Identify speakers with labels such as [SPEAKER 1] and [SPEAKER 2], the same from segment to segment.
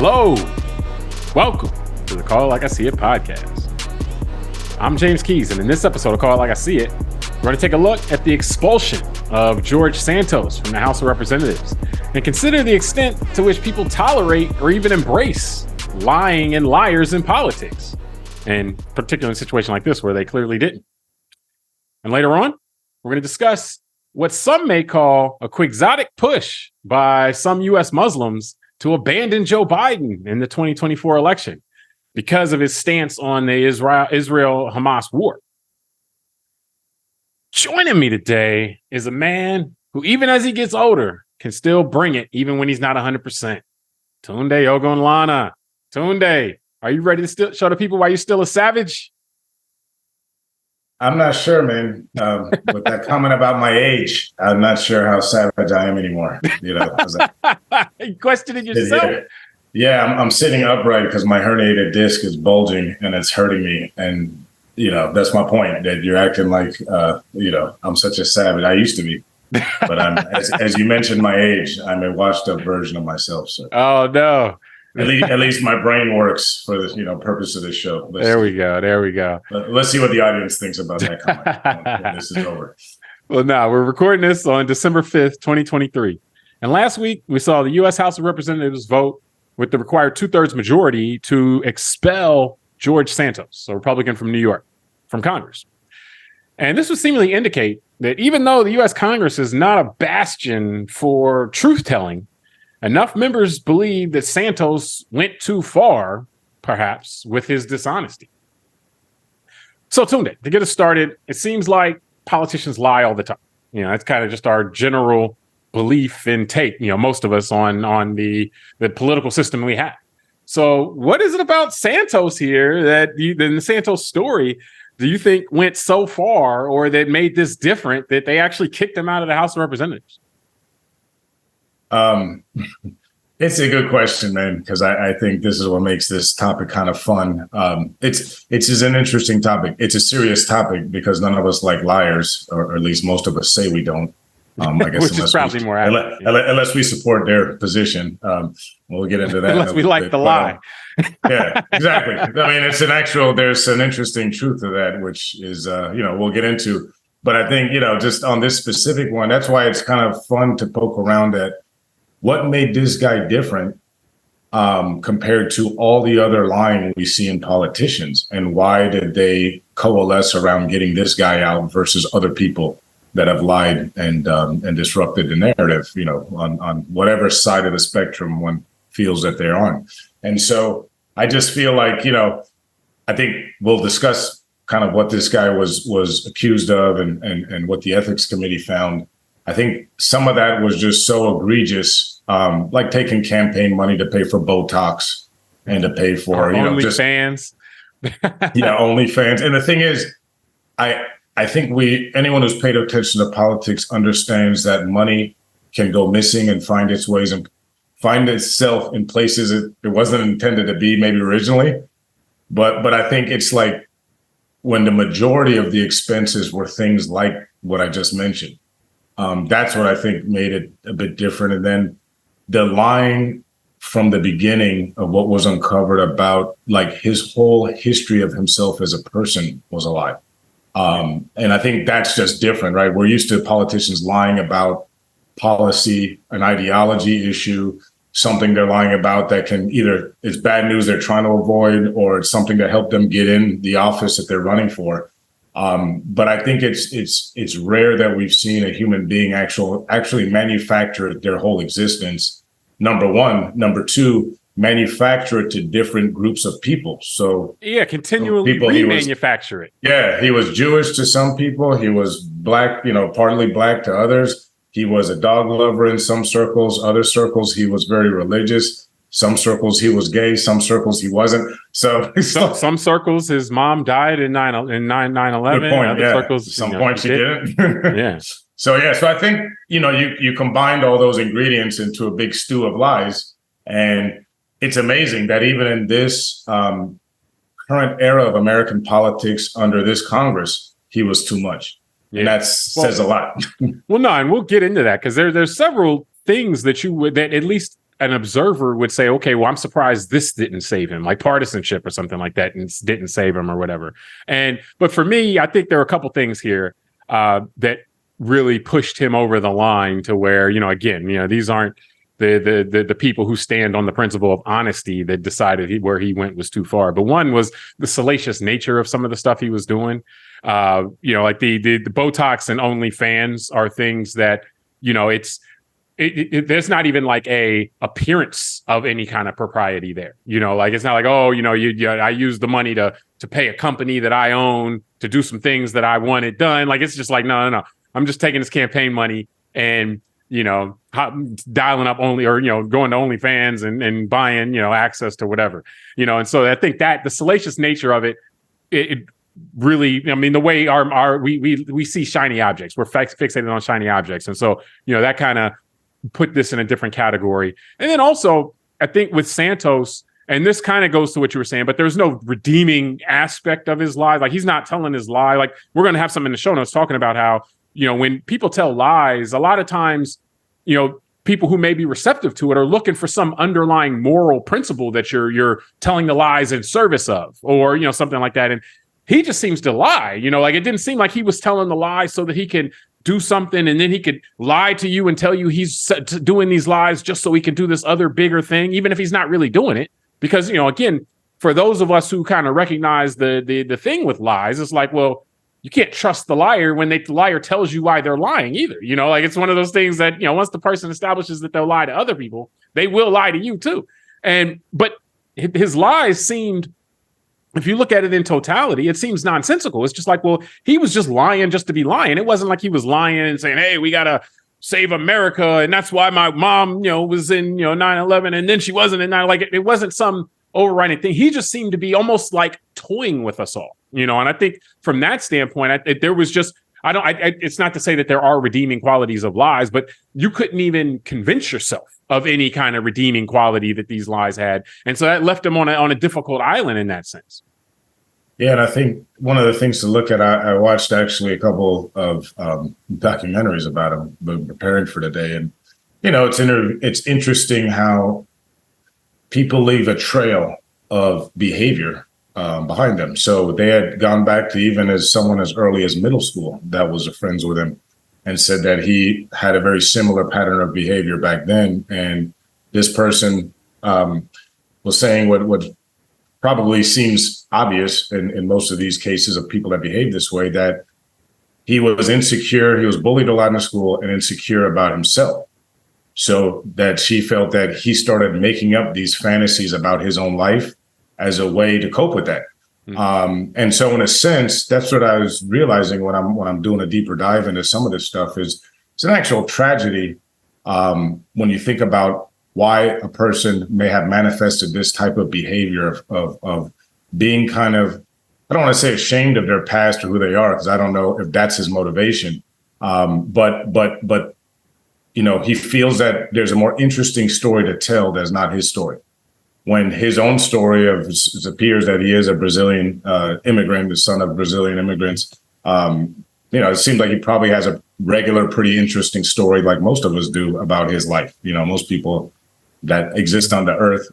[SPEAKER 1] Hello, welcome to the Call It Like I See It podcast. I'm James Keys, and in this episode of Call It Like I See It, we're going to take a look at the expulsion of George Santos from the House of Representatives and consider the extent to which people tolerate or even embrace lying and liars in politics, and particularly in a situation like this where they clearly didn't. And later on, we're going to discuss what some may call a quixotic push by some U.S. Muslims to abandon Joe Biden in the 2024 election because of his stance on the Israel-Hamas war. Joining me today is a man who, even as he gets older, can still bring it, even when he's not 100%. Tunde Ogunlana. Tunde, are you ready to still show the people why you're still a savage?
[SPEAKER 2] I'm not sure, man. With that comment about my age, I'm not sure how savage I am anymore. You know,
[SPEAKER 1] you questioning yourself?
[SPEAKER 2] Yeah, I'm sitting upright because my herniated disc is bulging and it's hurting me. And, you know, that's my point, that you're acting like, I'm such a savage. I used to be. But I'm, as you mentioned my age, I'm a washed up version of myself. So.
[SPEAKER 1] Oh, no.
[SPEAKER 2] At least my brain works for the purpose of this show.
[SPEAKER 1] There we go.
[SPEAKER 2] Let's see what the audience thinks about that comment when this is over.
[SPEAKER 1] Well, no, we're recording this on December 5th, 2023. And last week, we saw the U.S. House of Representatives vote with the required 2/3 majority to expel George Santos, a Republican from New York, from Congress. And this would seemingly indicate that even though the U.S. Congress is not a bastion for truth-telling, enough members believe that Santos went too far, perhaps, with his dishonesty. So, Tunde, to get us started, it seems like politicians lie all the time. You know, that's kind of just our general belief and take, most of us on the political system we have. So what is it about Santos here that in the Santos story, do you think went so far or that made this different that they actually kicked him out of the House of Representatives?
[SPEAKER 2] It's a good question, man, because I think this is what makes this topic kind of fun. It's an interesting topic. It's a serious topic because none of us like liars, or at least most of us say we don't. I guess
[SPEAKER 1] which is probably more accurate,
[SPEAKER 2] unless we support their position. We'll get into that.
[SPEAKER 1] Unless we like the lie.
[SPEAKER 2] Yeah, exactly. I mean, there's an interesting truth to that, which is, we'll get into. But I think, just on this specific one, that's why it's kind of fun to poke around at what made this guy different compared to all the other lying we see in politicians, and why did they coalesce around getting this guy out versus other people that have lied and disrupted the narrative, on whatever side of the spectrum one feels that they're on. And so I just feel like, I think we'll discuss kind of what this guy was accused of and what the ethics committee found. I think some of that was just so egregious, like taking campaign money to pay for Botox and to pay for,
[SPEAKER 1] OnlyFans.
[SPEAKER 2] Yeah, OnlyFans. And the thing is, I think anyone who's paid attention to politics understands that money can go missing and find its ways and find itself in places it wasn't intended to be maybe originally. But I think it's like when the majority of the expenses were things like what I just mentioned. That's what I think made it a bit different. And then the lying from the beginning of what was uncovered about like his whole history of himself as a person was a lie. And I think that's just different, right? We're used to politicians lying about policy, an ideology issue, something they're lying about that can either it's bad news they're trying to avoid, or it's something that helped them get in the office that they're running for. But I think it's rare that we've seen a human being actually manufacture their whole existence. Number one. Number two, manufacture it to different groups of people. So
[SPEAKER 1] yeah, continually remanufacture it.
[SPEAKER 2] Yeah, he was Jewish to some people. He was black, partly black to others. He was a dog lover in some circles. Other circles, he was very religious. Some circles, he was gay. Some circles, he wasn't. So
[SPEAKER 1] some circles, his mom died in 9/11.
[SPEAKER 2] Good point.
[SPEAKER 1] Other circles,
[SPEAKER 2] some points she didn't.
[SPEAKER 1] Yeah.
[SPEAKER 2] So I think you combined all those ingredients into a big stew of lies, and it's amazing that even in this current era of American politics under this Congress, he was too much. Yeah. And that says a lot.
[SPEAKER 1] Well, no, and we'll get into that because there's several things that at least an observer would say, okay, well, I'm surprised this didn't save him, like partisanship or something like that, and didn't save him or whatever. But for me, I think there are a couple things here that really pushed him over the line to where, again, these aren't the people who stand on the principle of honesty that decided where he went was too far. But one was the salacious nature of some of the stuff he was doing. Like the Botox and OnlyFans are things that, there's not even like a appearance of any kind of propriety there. Like it's not like, I use the money to pay a company that I own to do some things that I wanted done. Like it's just like, no. I'm just taking this campaign money and dialing up going to OnlyFans and buying access to whatever, and so I think that the salacious nature of it really, I mean, the way we see shiny objects, we're fixated on shiny objects, and so that kind of put this in a different category. And then also, I think with Santos, and this kind of goes to what you were saying, but there's no redeeming aspect of his lies. Like he's not telling his lie. Like we're going to have some in the show notes talking about how when people tell lies, a lot of times, people who may be receptive to it are looking for some underlying moral principle that you're telling the lies in service of, or, something like that. And he just seems to lie, like it didn't seem like he was telling the lie so that he can do something and then he could lie to you and tell you he's doing these lies just so he can do this other bigger thing, even if he's not really doing it. Because, again, for those of us who kind of recognize the thing with lies, it's like, well, you can't trust the liar when the liar tells you why they're lying either. Like it's one of those things that, once the person establishes that they'll lie to other people, they will lie to you too. But his lies seemed, if you look at it in totality, it seems nonsensical. It's just like, well, he was just lying just to be lying. It wasn't like he was lying and saying, hey, we got to save America. And that's why my mom, was in, 9/11 and then she wasn't in 9/11. Like it wasn't some overriding thing. He just seemed to be almost like toying with us all. And I think from that standpoint, there was just, it's not to say that there are redeeming qualities of lies, but you couldn't even convince yourself of any kind of redeeming quality that these lies had. And so that left him on a difficult island in that sense.
[SPEAKER 2] Yeah. And I think one of the things to look at, I watched actually a couple of documentaries about him, preparing for today. And, it's interesting how people leave a trail of behavior behind them. So they had gone back to even as someone as early as middle school that was friends with him and said that he had a very similar pattern of behavior back then. And this person was saying what probably seems obvious in most of these cases of people that behave this way, that he was insecure. He was bullied a lot in school and insecure about himself. So that she felt that he started making up these fantasies about his own life as a way to cope with that. Mm-hmm. And so in a sense, that's what I was realizing when I'm doing a deeper dive into some of this stuff is it's an actual tragedy when you think about why a person may have manifested this type of behavior of being kind of, I don't want to say ashamed of their past or who they are, because I don't know if that's his motivation. But he feels that there's a more interesting story to tell that's not his story. When his own story it appears that he is a Brazilian immigrant, the son of Brazilian immigrants. It seems like he probably has a regular, pretty interesting story like most of us do about his life. Most people that exist on the earth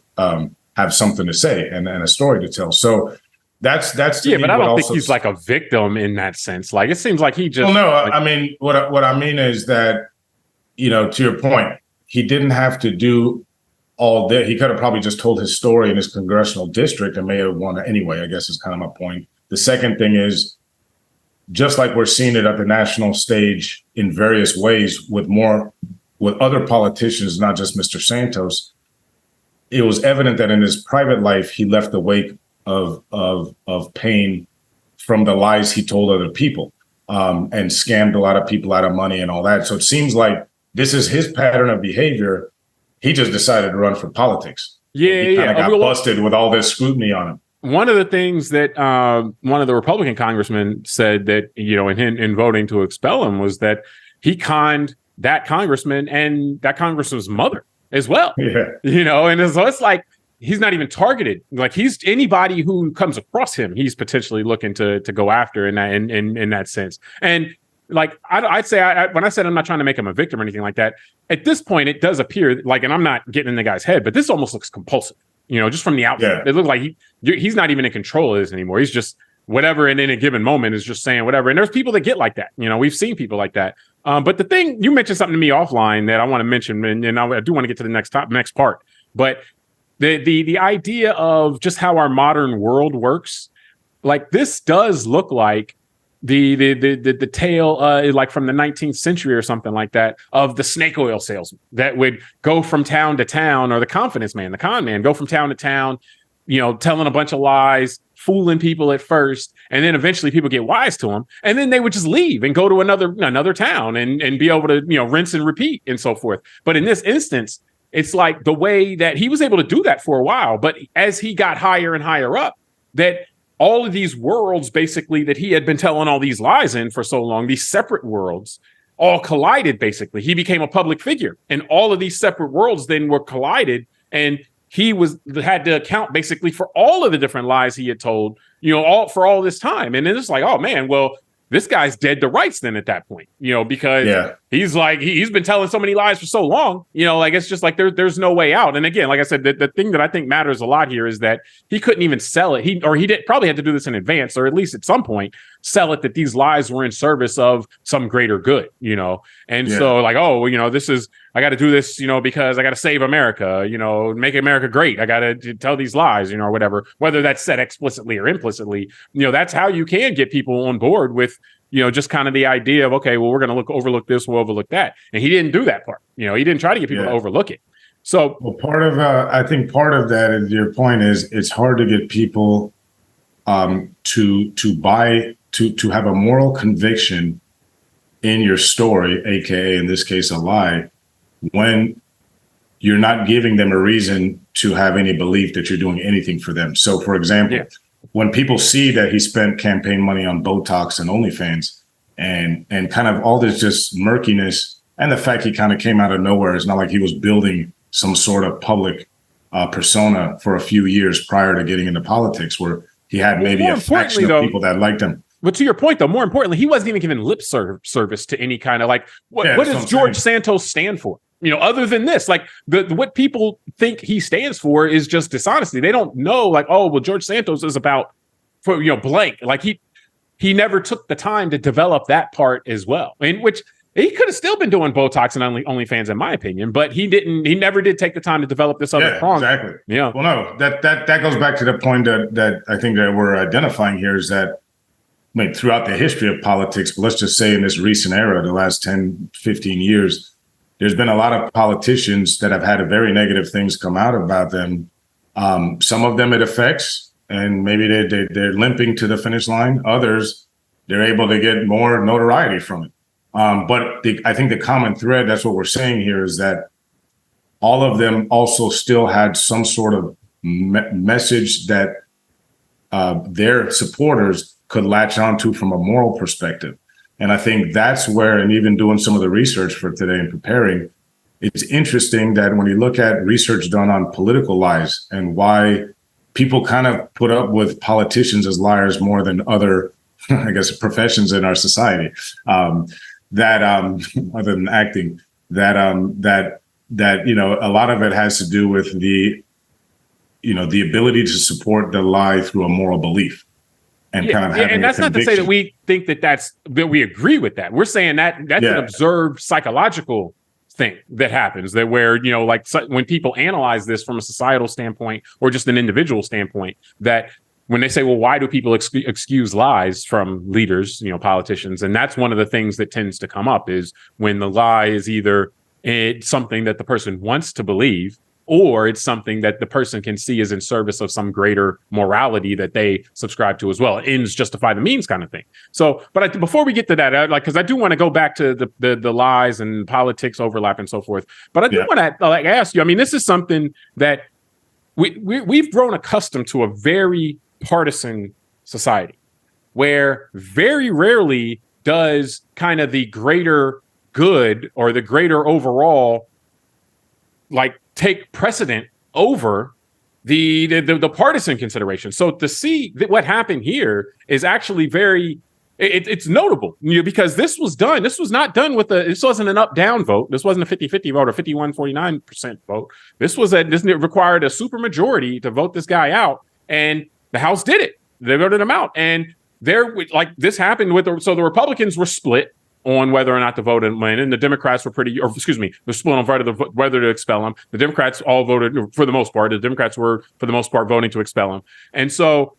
[SPEAKER 2] have something to say and a story to tell. So that's
[SPEAKER 1] yeah, but I don't think he's like a victim in that sense. Like it seems like he just.
[SPEAKER 2] Well, no, I mean what I mean is that to your point, he didn't have to do all that. He could have probably just told his story in his congressional district and may have won anyway, I guess is kind of my point. The second thing is, just like we're seeing it at the national stage in various ways with other politicians, not just Mr. Santos, it was evident that in his private life, he left a wake of pain from the lies he told other people and scammed a lot of people out of money and all that. So it seems like this is his pattern of behavior. He just decided to run for politics.
[SPEAKER 1] Yeah,
[SPEAKER 2] he kind of got busted with all this scrutiny on him.
[SPEAKER 1] One of the things that one of the Republican congressmen said that, in voting to expel him was that he conned that congressman and that congressman's mother as well. Yeah. And so it's like he's not even targeted. Like he's anybody who comes across him, he's potentially looking to go after in that sense. And like I'd say when I said I'm not trying to make him a victim or anything like that, at this point it does appear like, and I'm not getting in the guy's head, but this almost looks compulsive. Just from the outside, it looks like he's not even in control of this anymore. He's just whatever, and in a given moment is just saying whatever. And there's people that get like that. We've seen people like that. But the thing, you mentioned something to me offline that I want to mention, and I do want to get to the next part. But the idea of just how our modern world works, like this does look like the tale like from the 19th century or something like that, of the snake oil salesman that would go from town to town, or the confidence man, the con man, go from town to town, telling a bunch of lies, fooling people at first, and then eventually people get wise to him, and then they would just leave and go to another town and be able to rinse and repeat and so forth. But in this instance, it's like the way that he was able to do that for a while, but as he got higher and higher up, that all of these worlds basically that he had been telling all these lies in for so long, these separate worlds, all collided. Basically, he became a public figure, and all of these separate worlds then were collided, and he had to account basically for all of the different lies he had told, all this time. And then it's like, oh man, well, this guy's dead to rights then at that point, because he's like, he's been telling so many lies for so long, like, it's just like, there's no way out. And again, like I said, the thing that I think matters a lot here is that he couldn't even sell it. He probably had to do this in advance, or at least at some point sell it, that these lies were in service of some greater good, And so like, oh, I got to do this, because I got to save America, make America great. I got to tell these lies, or whatever, whether that's said explicitly or implicitly, that's how you can get people on board with, just kind of the idea of, okay, well, we're going to overlook this, we'll overlook that. And he didn't do that part. He didn't try to get people to overlook it. So,
[SPEAKER 2] well, I think part of that is, your point is, it's hard to get people to have a moral conviction in your story, aka in this case a lie, when you're not giving them a reason to have any belief that you're doing anything for them. So, for example, when people see that he spent campaign money on Botox and OnlyFans, and kind of all this just murkiness, and the fact he kind of came out of nowhere, it's not like he was building some sort of public persona for a few years prior to getting into politics, where he had maybe a faction of people that liked him.
[SPEAKER 1] But to your point, though, more importantly, he wasn't even giving lip service to any kind of like, what does George Santos stand for? Other than this, like what people think he stands for is just dishonesty. They don't know, like, oh, well, George Santos is about, blank. Like he never took the time to develop that part as well. And which he could have still been doing Botox and OnlyFans, in my opinion, but he didn't. He never did take the time to develop this other prong.
[SPEAKER 2] Exactly.
[SPEAKER 1] Yeah.
[SPEAKER 2] Well, no, that goes back to the point that I think that we're identifying here, is that, throughout the history of politics, but let's just say in this recent era, the last 10, 15 years, there's been a lot of politicians that have had very negative things come out about them. Some of them it affects, and maybe they're limping to the finish line. Others, they're able to get more notoriety from it. But I think the common thread, that's what we're saying here, is that all of them also still had some sort of message that their supporters could latch onto from a moral perspective. And I think that's where, and even doing some of the research for today and preparing, it's interesting that when you look at research done on political lies and why people kind of put up with politicians as liars more than other, I guess, professions in our society, other than acting, that a lot of it has to do with the ability to support the lie through a moral belief. And kind of having, and
[SPEAKER 1] that's not to say that we think that we agree with that. We're saying that's an observed psychological thing that happens, that where, like when people analyze this from a societal standpoint or just an individual standpoint, that when they say, well, why do people excuse lies from leaders, politicians? And that's one of the things that tends to come up, is when the lie is either something that the person wants to believe, or it's something that the person can see as in service of some greater morality that they subscribe to as well. Ends justify the means kind of thing. So, but before we get to that, because I do want to go back to the lies and politics overlap and so forth. But I do want to ask you, this is something that we've grown accustomed to, a very partisan society where very rarely does kind of the greater good or the greater overall take precedent over the partisan consideration. So to see that what happened here is actually it's notable, because this was done. This was not done this wasn't an up-down vote. This wasn't a 50-50 vote or 51-49% vote. This required a supermajority to vote this guy out, and the House did it. They voted him out, and this happened so the Republicans were split on whether or not to vote him in, and the Democrats were they're split on whether to expel him. The Democrats all voted for the most part. The Democrats were for the most part voting to expel him, and so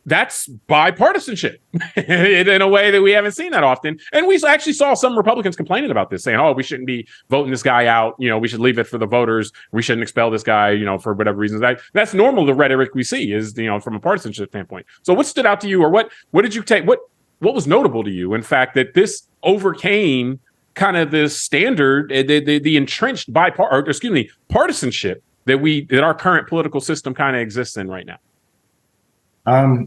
[SPEAKER 1] that's bipartisanship in a way that we haven't seen that often. And we actually saw some Republicans complaining about this, saying, "Oh, we shouldn't be voting this guy out. We should leave it for the voters. We shouldn't expel this guy, for whatever reasons." That's normal. The rhetoric we see is, from a partisanship standpoint. So, what stood out to you, or what did you take? What was notable to you, in fact, that this overcame kind of the standard, the entrenched partisanship that our current political system kind of exists in right now?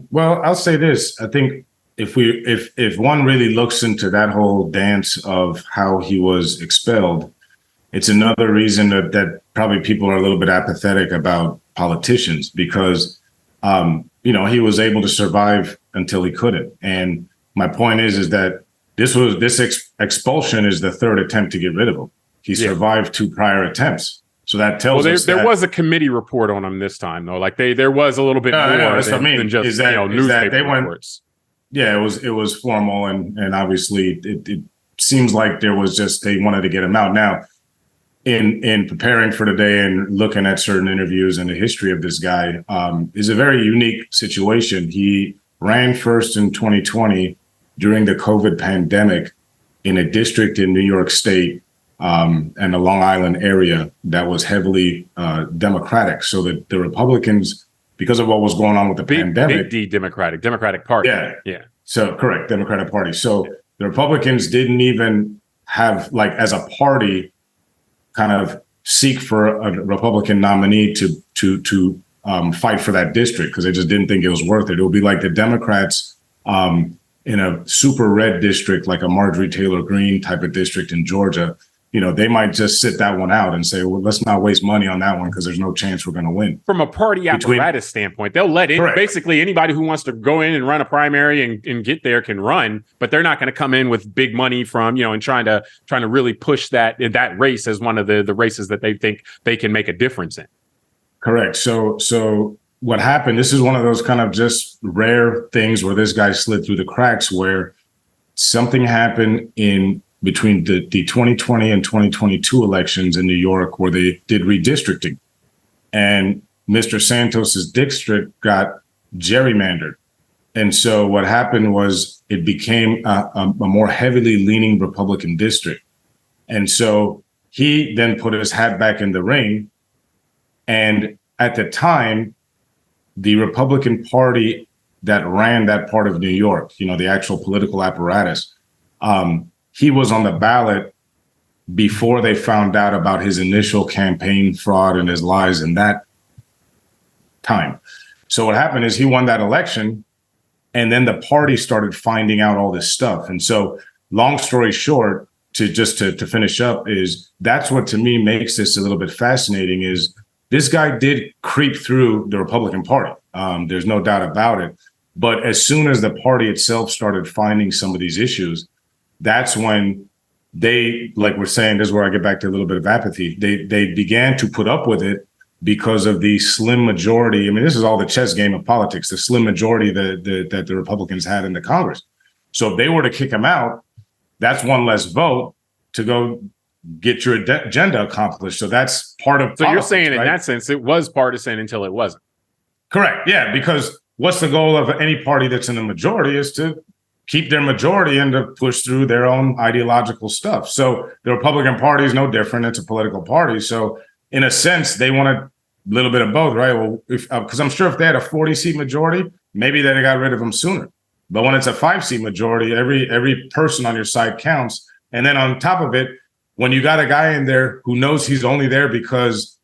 [SPEAKER 2] Well, I'll say this. I think if one really looks into that whole dance of how he was expelled, it's another reason that probably people are a little bit apathetic about politicians, because, he was able to survive until he couldn't. And my point is that this expulsion is the third attempt to get rid of him. He survived 2 prior attempts. So that tells us there
[SPEAKER 1] was a committee report on him this time, though. Like there was a little bit more than just newspaper reports.
[SPEAKER 2] Yeah, it was formal, and obviously it seems like there was they wanted to get him out. Now, in preparing for today and looking at certain interviews and the history of this guy, is a very unique situation. He ran first in 2020 during the COVID pandemic in a district in New York State, and the Long Island area that was heavily Democratic. So that the Republicans, because of what was going on with the pandemic,
[SPEAKER 1] big D Democratic Party. Yeah.
[SPEAKER 2] So correct, Democratic Party. So the Republicans didn't even have, as a party, kind of seek for a Republican nominee to fight for that district, because they just didn't think it was worth it. It would be like the Democrats in a super red district, like a Marjorie Taylor Greene type of district in Georgia. They might just sit that one out and say, well, let's not waste money on that one because there's no chance we're going to win.
[SPEAKER 1] From a party apparatus standpoint, they'll let basically anybody who wants to go in and run a primary and get there can run, but they're not going to come in with big money from, and trying to really push that race as one of the races that they think they can make a difference in.
[SPEAKER 2] Correct. So what happened, this is one of those kind of just rare things where this guy slid through the cracks, where something happened between the 2020 and 2022 elections in New York, where they did redistricting, and Mr. Santos's district got gerrymandered. And so what happened was it became a more heavily leaning Republican district. And so he then put his hat back in the ring. And at the time, the Republican Party that ran that part of New York, the actual political apparatus, he was on the ballot before they found out about his initial campaign fraud and his lies in that time. So what happened is he won that election, and then the party started finding out all this stuff. And so, long story short, to finish up, is that's what to me makes this a little bit fascinating, is this guy did creep through the Republican Party. There's no doubt about it. But as soon as the party itself started finding some of these issues, that's when they, like we're saying, this is where I get back to a little bit of apathy. They began to put up with it because of the slim majority. I mean, this is all the chess game of politics, the slim majority that the Republicans had in the Congress. So if they were to kick him out, that's one less vote to go get your agenda accomplished. So that's part of politics.
[SPEAKER 1] So you're saying, right? In that sense, it was partisan until it wasn't.
[SPEAKER 2] Correct. Yeah, because what's the goal of any party that's in the majority is to keep their majority and to push through their own ideological stuff. So the Republican Party is no different. It's a political party. So in a sense, they want a little bit of both, right? Well, because I'm sure if they had a 40-seat majority, maybe they'd have got rid of them sooner. But when it's a 5-seat majority, every person on your side counts. And then on top of it, when you got a guy in there who knows he's only there because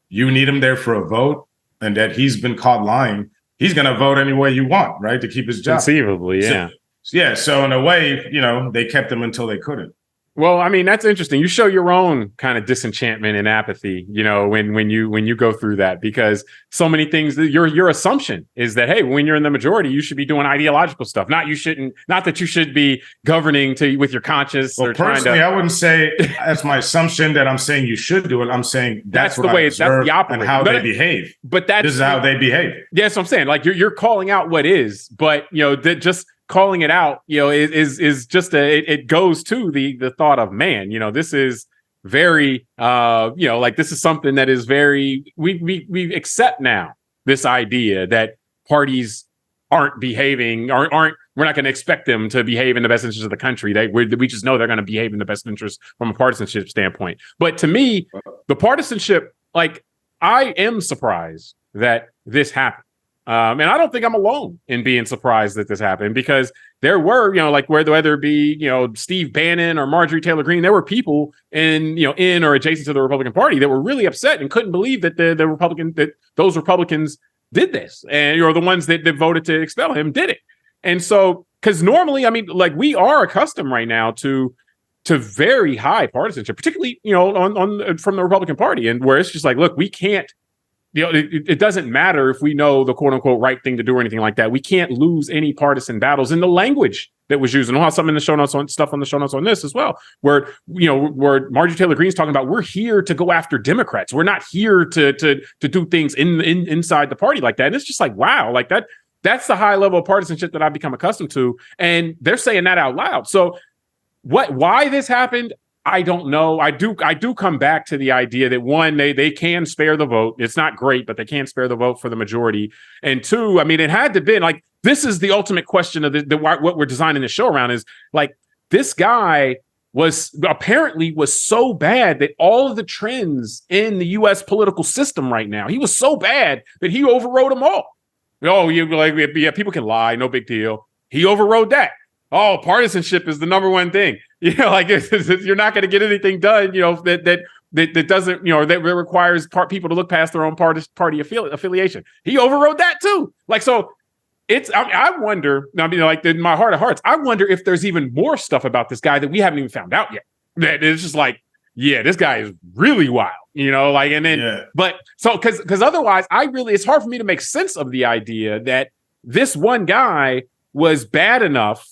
[SPEAKER 2] you need him there for a vote and that he's been caught lying, he's going to vote any way you want, right? To keep his job.
[SPEAKER 1] Conceivably, yeah.
[SPEAKER 2] So in a way, they kept him until they couldn't.
[SPEAKER 1] Well, I mean, that's interesting. You show your own kind of disenchantment and apathy, when you go through that, because so many things that your assumption is that, hey, when you're in the majority, you should be doing ideological stuff. Not that you should be governing with your conscience.
[SPEAKER 2] Well,
[SPEAKER 1] or
[SPEAKER 2] personally, I wouldn't say that's my assumption that I'm saying you should do it. I'm saying that's the way, that's the opposite, and how they behave.
[SPEAKER 1] But
[SPEAKER 2] this is how they behave.
[SPEAKER 1] Yeah, so I'm saying, like, you're calling out what is, but that just calling it out, is just it goes to the thought of, man, this is very, like, this is something that is very, we accept now this idea that parties aren't behaving, aren't we're not going to expect them to behave in the best interest of the country. We just know they're going to behave in the best interest from a partisanship standpoint. But to me, the partisanship, like, I am surprised that this happened. And I don't think I'm alone in being surprised that this happened, because there were, like, whether it be, Steve Bannon or Marjorie Taylor Greene, there were people in or adjacent to the Republican Party that were really upset and couldn't believe that those Republicans did this, and the ones that voted to expel him did it. And so, because normally, I mean, like, we are accustomed right now to very high partisanship, particularly, on from the Republican Party, and where it's just like, look, we can't. It doesn't matter if we know the quote unquote right thing to do or anything like that. We can't lose any partisan battles in the language that was used. And we'll have something in the show notes on stuff on the show notes on this as well, where Marjorie Taylor Greene's talking about, we're here to go after Democrats. We're not here to do things inside the party like that. And it's just like, wow, like that's the high level of partisanship that I've become accustomed to. And they're saying that out loud. So why this happened, I don't know. I do come back to the idea that, one, they can spare the vote. It's not great, but they can spare the vote for the majority. And two, I mean, it had to be like, this is the ultimate question of what we're designing the show around, is like, this guy was so bad that all of the trends in the U.S. political system right now, he was so bad that he overrode them all. Oh, yeah, people can lie, no big deal. He overrode that. Oh, partisanship is the number one thing. Like, you're not going to get anything done, that doesn't, that requires people to look past their own party affiliation. He overrode that too. Like, so I wonder, I mean, like, in my heart of hearts, I wonder if there's even more stuff about this guy that we haven't even found out yet. That it's just like, yeah, this guy is really wild, like, and then, yeah. But so, because otherwise, it's hard for me to make sense of the idea that this one guy was bad enough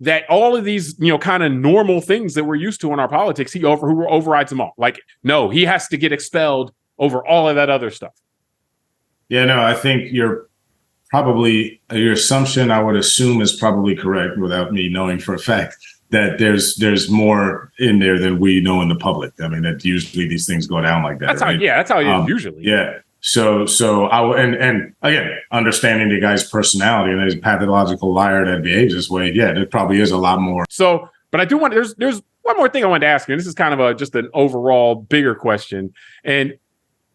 [SPEAKER 1] that all of these, kind of normal things that we're used to in our politics, who overrides them all. Like, no, he has to get expelled over all of that other stuff.
[SPEAKER 2] Yeah, no, I think your assumption, I would assume, is probably correct, without me knowing for a fact that there's more in there than we know in the public. I mean, that usually these things go down like that.
[SPEAKER 1] That's
[SPEAKER 2] right?
[SPEAKER 1] That's how it is usually.
[SPEAKER 2] Yeah. So and again, understanding the guy's personality and his pathological liar that behaves this way, yeah, there probably is a lot more.
[SPEAKER 1] So, but I do want there's one more thing I wanted to ask you, and this is kind of just an overall bigger question. And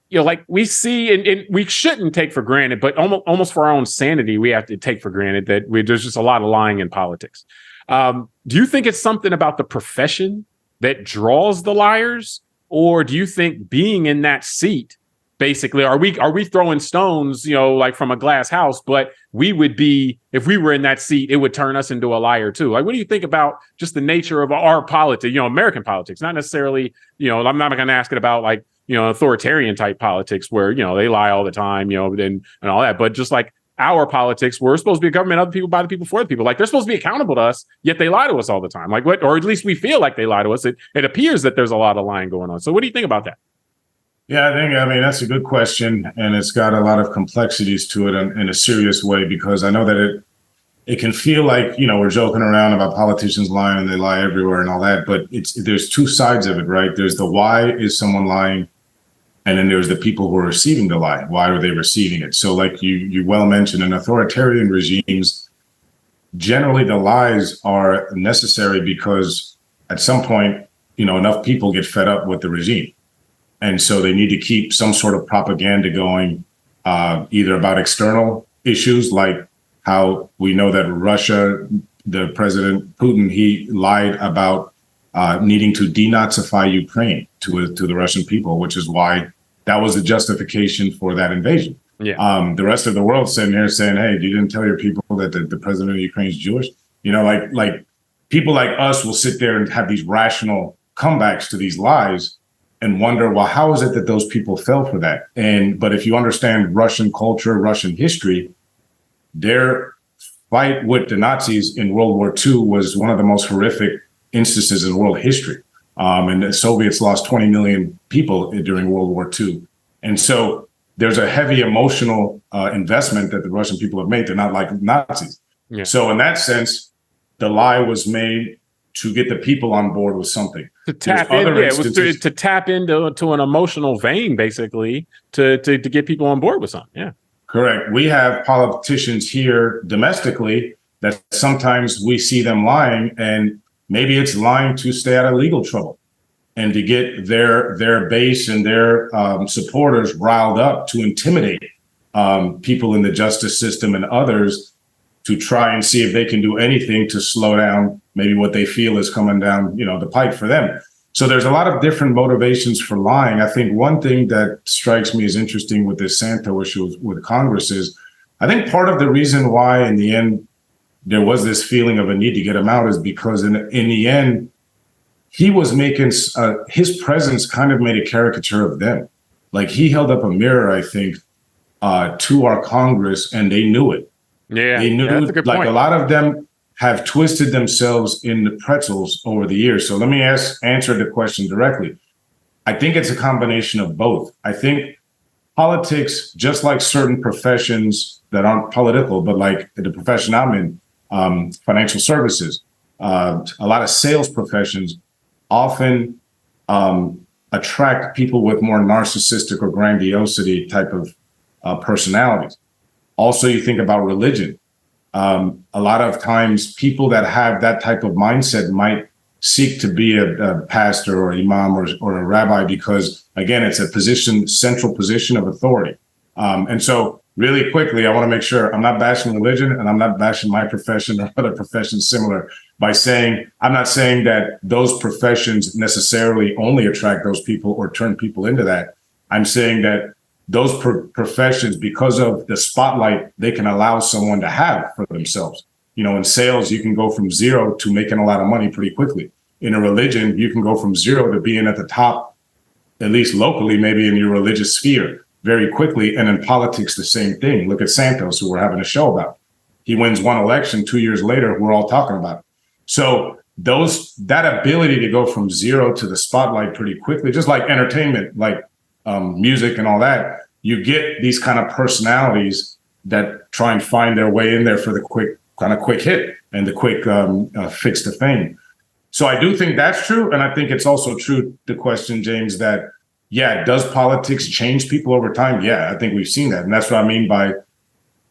[SPEAKER 1] like, we see, and we shouldn't take for granted, but almost for our own sanity, we have to take for granted that there's just a lot of lying in politics. Do you think it's something about the profession that draws the liars, or do you think being in that seat? Basically, are we throwing stones, like from a glass house, but we would be, if we were in that seat, it would turn us into a liar too? Like, what do you think about just the nature of our politics, American politics, not necessarily, I'm not going to ask it about, like, authoritarian type politics where, they lie all the time, and all that, but just like our politics, we're supposed to be a government of the people, by the people, for the people. Like, they're supposed to be accountable to us, yet they lie to us all the time. Like, what, or at least we feel like they lie to us. It appears that there's a lot of lying going on. So what do you think about that?
[SPEAKER 2] Yeah, I mean, that's a good question, and it's got a lot of complexities to it in a serious way, because I know that it can feel like, we're joking around about politicians lying and they lie everywhere and all that, but there's two sides of it, right? There's the why is someone lying, and then there's the people who are receiving the lie. Why are they receiving it? So, like you well mentioned, in authoritarian regimes, generally the lies are necessary because at some point, enough people get fed up with the regime. And so they need to keep some sort of propaganda going, either about external issues, like how we know that Russia, the President Putin, he lied about needing to denazify Ukraine to the Russian people, which is why that was the justification for that invasion. Yeah. The rest of the world sitting here saying, hey, you didn't tell your people that the president of Ukraine is Jewish. Like people like us will sit there and have these rational comebacks to these lies and wonder, well, how is it that those people fell for that? But if you understand Russian culture, Russian history, their fight with the Nazis in World War II was one of the most horrific instances in world history. And the Soviets lost 20 million people during World War II. And so there's a heavy emotional investment that the Russian people have made. They're not like Nazis. Yeah. So in that sense, the lie was made to get the people on board with something.
[SPEAKER 1] To tap in, it was to tap into an emotional vein, basically, to get people on board with something. Yeah.
[SPEAKER 2] Correct. We have politicians here domestically that sometimes we see them lying, and maybe it's lying to stay out of legal trouble and to get their base and their supporters riled up to intimidate people in the justice system and others to try and see if they can do anything to slow down maybe what they feel is coming down, the pipe for them. So there's a lot of different motivations for lying. I think one thing that strikes me as interesting with this Santo issue with Congress is, I think part of the reason why in the end there was this feeling of a need to get him out is because in the end, he was making his presence kind of made a caricature of them. Like he held up a mirror, I think, to our Congress, and they knew it.
[SPEAKER 1] Yeah,
[SPEAKER 2] they knew
[SPEAKER 1] that's a good point.
[SPEAKER 2] A lot of them have twisted themselves in the pretzels over the years. So let me answer the question directly. I think it's a combination of both. I think politics, just like certain professions that aren't political, but like the profession I'm in, financial services, a lot of sales professions often attract people with more narcissistic or grandiosity type of personalities. Also, you think about religion. A lot of times people that have that type of mindset might seek to be a pastor or imam or a rabbi because, again, it's a central position of authority. And so really quickly, I want to make sure I'm not bashing religion and I'm not bashing my profession or other professions similar by saying, I'm not saying that those professions necessarily only attract those people or turn people into that. I'm saying that those professions, because of the spotlight they can allow someone to have for themselves. In sales, you can go from zero to making a lot of money pretty quickly. In a religion, you can go from zero to being at the top, at least locally, maybe in your religious sphere very quickly. And in politics, the same thing. Look at Santos, who we're having a show about. He wins one election, 2 years later, we're all talking about it. So that ability to go from zero to the spotlight pretty quickly, just like entertainment, like music and all that, you get these kind of personalities that try and find their way in there for the quick hit and the quick fix to fame. So I do think that's true. And I think it's also true, the question, James, that, yeah, does politics change people over time? Yeah, I think we've seen that. And that's what I mean by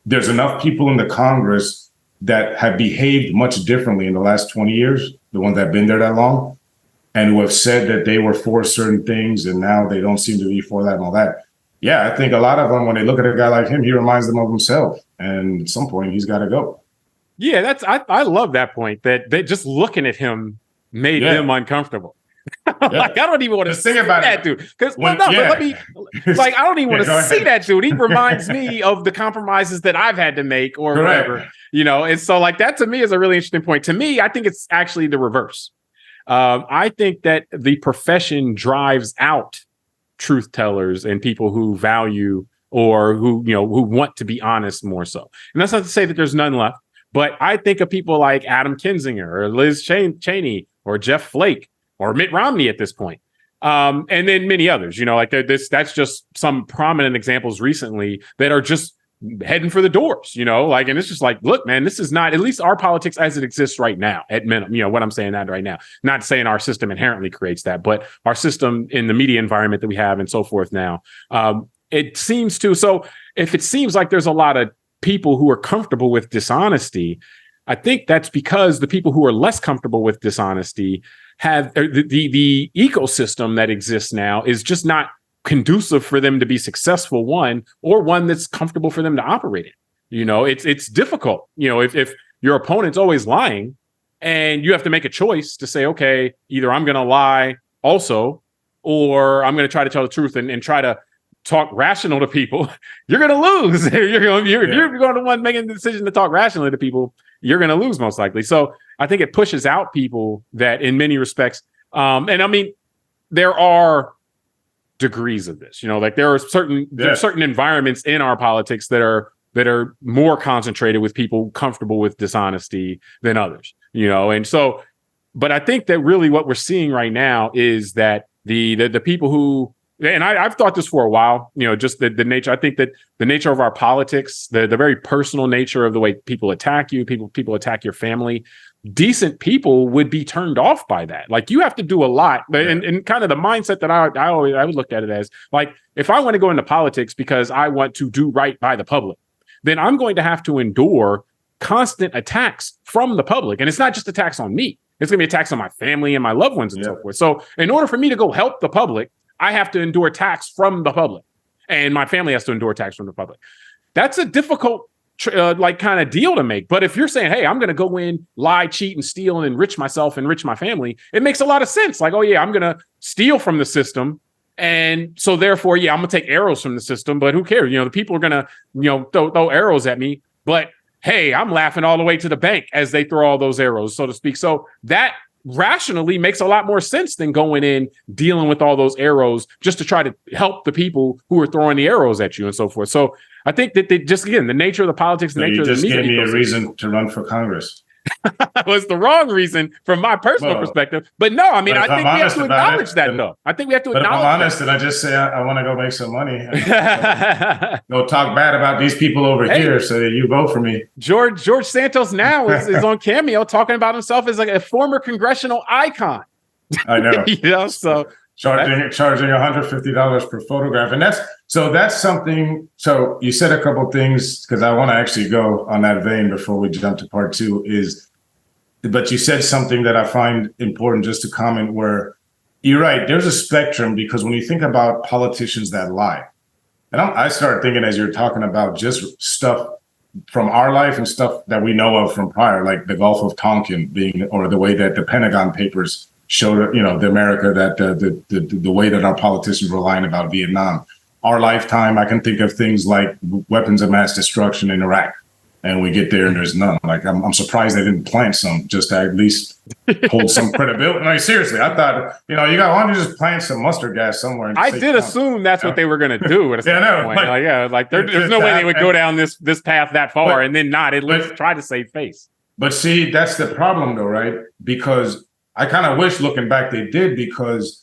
[SPEAKER 2] there's enough people in the Congress that have behaved much differently in the last 20 years, the ones that have been there that long, and who have said that they were for certain things and now they don't seem to be for that and all that. Yeah, I think a lot of them, when they look at a guy like him, he reminds them of himself. And at some point, he's got to go.
[SPEAKER 1] Yeah, I love that point, that just looking at him made him uncomfortable. Like, I don't even want to see about that dude. Because I don't even want to see that dude. He reminds me of the compromises that I've had to make or whatever, And so like that to me is a really interesting point. To me, I think it's actually the reverse. I think that the profession drives out truth tellers and people who value or who want to be honest more so. And that's not to say that there's none left, but I think of people like Adam Kinzinger or Liz Cheney or Jeff Flake or Mitt Romney at this point. And then many others, that's just some prominent examples recently that are just heading for the doors, and it's just like, look, man, this is not, at least our politics as it exists right now, at minimum, what I'm saying that right now, not saying our system inherently creates that, but our system in the media environment that we have and so forth now, it seems to, so if it seems like there's a lot of people who are comfortable with dishonesty, I think that's because the people who are less comfortable with dishonesty have the ecosystem that exists now is just not conducive for them to be successful, one that's comfortable for them to operate in. It's difficult. If your opponent's always lying and you have to make a choice to say, okay, either I'm going to lie also, or I'm going to try to tell the truth and try to talk rational to people, you're going to lose. You're going to one making the decision to talk rationally to people, you're going to lose most likely. So I think it pushes out people that in many respects, and I mean, there are degrees of this, like there are certain environments in our politics that are more concentrated with people comfortable with dishonesty than others, and so, but I think that really what we're seeing right now is that the people who, and I've thought this for a while, just the nature, I think that the nature of our politics, the very personal nature of the way people attack you, people attack your family, decent people would be turned off by that. Like you have to do a lot. And kind of the mindset that I would look at it as, like, if I want to go into politics because I want to do right by the public, then I'm going to have to endure constant attacks from the public. And it's not just attacks on me. It's going to be attacks on my family and my loved ones and so forth. So in order for me to go help the public, I have to endure attacks from the public, and my family has to endure attacks from the public. That's a difficult kind of deal to make. But if you're saying, hey, I'm going to go in, lie, cheat, and steal and enrich myself, enrich my family, it makes a lot of sense. Like, oh yeah, I'm going to steal from the system. And so therefore, yeah, I'm going to take arrows from the system, but who cares? The people are going to, throw arrows at me, but hey, I'm laughing all the way to the bank as they throw all those arrows, so to speak. So that rationally makes a lot more sense than going in, dealing with all those arrows just to try to help the people who are throwing the arrows at you and so forth. So I think that the nature of the politics, the nature of the media.
[SPEAKER 2] You just gave me a reason to run for Congress.
[SPEAKER 1] Was the wrong reason from my personal perspective. But no, I mean, I think we have to acknowledge that, though. I think we have to acknowledge that. But if I'm honest,
[SPEAKER 2] and I just say I want to go make some money. Go talk bad about these people over here so that you vote for me.
[SPEAKER 1] George Santos now is on Cameo talking about himself as like a former congressional icon.
[SPEAKER 2] I know.
[SPEAKER 1] So
[SPEAKER 2] charging $150 per photograph. And that's something. So you said a couple of things, because I want to actually go on that vein before we jump to part two, but you said something that I find important just to comment, where you're right. There's a spectrum, because when you think about politicians that lie, and I started thinking as you're talking about just stuff from our life and stuff that we know of from prior, like the Gulf of Tonkin being, or the way that the Pentagon Papers showed, the America, that the way that our politicians were lying about Vietnam. Our lifetime, I can think of things like weapons of mass destruction in Iraq, and we get there and there's none. Like I'm surprised they didn't plant some, just to at least hold some credibility. Like seriously, I thought, why don't you just plant some mustard gas somewhere?
[SPEAKER 1] I did assume that's what they were going to do at a certain point. There's no way they would go down this path that far and then not at least try to save face.
[SPEAKER 2] But see, that's the problem, though, right? Because I kind of wish, looking back, they did, because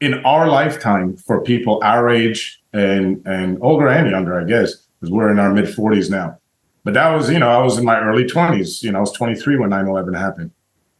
[SPEAKER 2] in our lifetime, for people our age and older and younger, I guess, because we're in our mid 40s now. But that was, I was in my early 20s. I was 23 when 9/11 happened.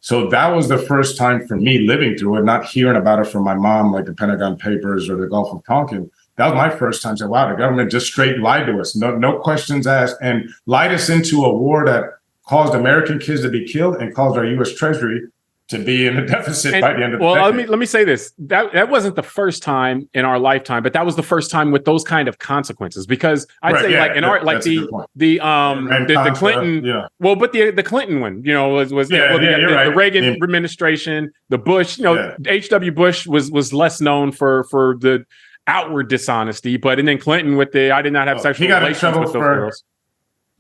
[SPEAKER 2] So that was the first time for me living through it, not hearing about it from my mom, like the Pentagon Papers or the Gulf of Tonkin. That was my first time saying, wow, the government just straight lied to us. No questions asked, and lied us into a war that caused American kids to be killed and caused our U.S. Treasury to be in a deficit by the end of the decade.
[SPEAKER 1] Let me say this. That wasn't the first time in our lifetime, but that was the first time with those kind of consequences. Because I'd say the Clinton, but the Clinton one, the Reagan administration, the Bush, H.W. Bush was less known for the outward dishonesty, and then Clinton with I did not have sexual relations with those girls.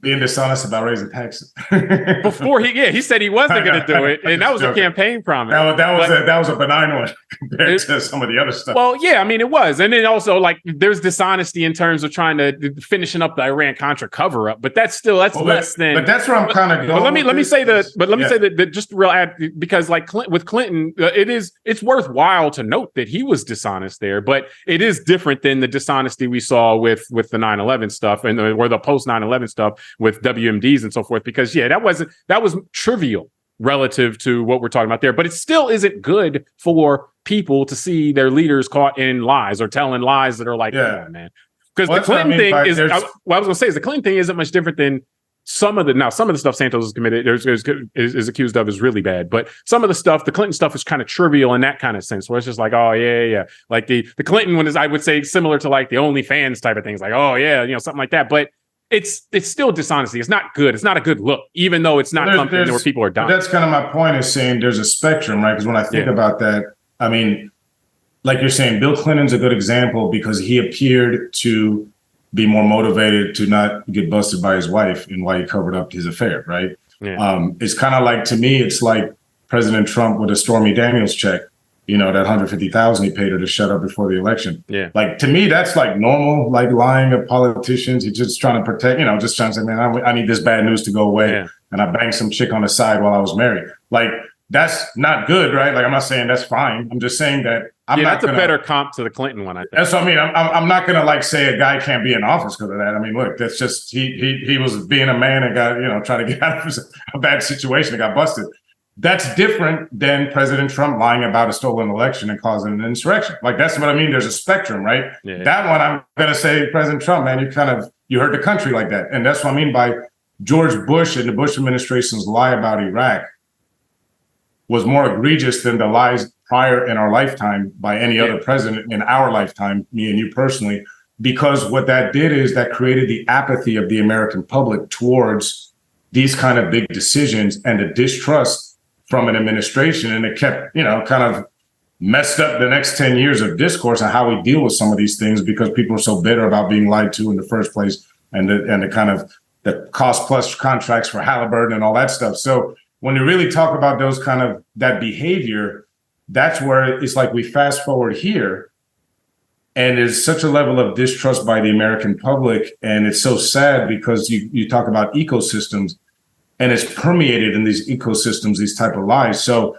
[SPEAKER 2] Being dishonest about raising taxes.
[SPEAKER 1] Before he said he wasn't going to do it, and that was a campaign promise.
[SPEAKER 2] That was a benign one compared to some of the other stuff.
[SPEAKER 1] Well, yeah, I mean it was, and then also there's dishonesty in terms of trying to finishing up the Iran-Contra cover-up, but that's less than.
[SPEAKER 2] But that's where I'm kind of going.
[SPEAKER 1] Let me say that just real add, because with Clinton, it's worthwhile to note that he was dishonest there, but it is different than the dishonesty we saw with the 9/11 stuff or the post 9/11 stuff with WMDs and so forth, because that was trivial relative to what we're talking about there, but it still isn't good for people to see their leaders caught in lies or telling lies that are like, man, because the Clinton thing is, what I was going to say is the Clinton thing isn't much different than some of the stuff Santos has committed is accused of is really bad, but some of the Clinton stuff is kind of trivial in that kind of sense, where it's just like, oh yeah, like the Clinton one is, I would say, similar to like the OnlyFans type of things, like, oh yeah, something like that, but it's still dishonesty. It's not good. It's not a good look, even though it's not something where people are dying.
[SPEAKER 2] That's kind of my point, is saying there's a spectrum, right? Because when I think about that, I mean, like you're saying, Bill Clinton's a good example because he appeared to be more motivated to not get busted by his wife and why he covered up his affair, right? It's kind of like, to me, it's like President Trump with a Stormy Daniels check, that 150,000 he paid her to shut up before the election.
[SPEAKER 1] Yeah.
[SPEAKER 2] Like, to me, that's like normal, like lying of politicians. He's just trying to protect, just trying to say, man, I need this bad news to go away. Yeah. And I banged some chick on the side while I was married. Like, that's not good, right? Like, I'm not saying that's fine. I'm just saying that
[SPEAKER 1] that's a better comp to the Clinton one, I think.
[SPEAKER 2] That's what I mean. I'm not going to like say a guy can't be in office because of that. I mean, look, that's just, he was being a man and got, trying to get out of a bad situation and got busted. That's different than President Trump lying about a stolen election and causing an insurrection. Like, that's what I mean. There's a spectrum, right? Yeah. That one, I'm going to say, President Trump, man, you hurt the country like that. And that's what I mean by George Bush and the Bush administration's lie about Iraq was more egregious than the lies prior in our lifetime by any other president in our lifetime, me and you personally, because what that did is that created the apathy of the American public towards these kind of big decisions and the distrust from an administration. And it kept, kind of messed up the next 10 years of discourse on how we deal with some of these things because people are so bitter about being lied to in the first place and the kind of the cost plus contracts for Halliburton and all that stuff. So when you really talk about those kind of that behavior, that's where it's like we fast forward here and there's such a level of distrust by the American public. And it's so sad because you talk about ecosystems and it's permeated in these ecosystems, these type of lies. So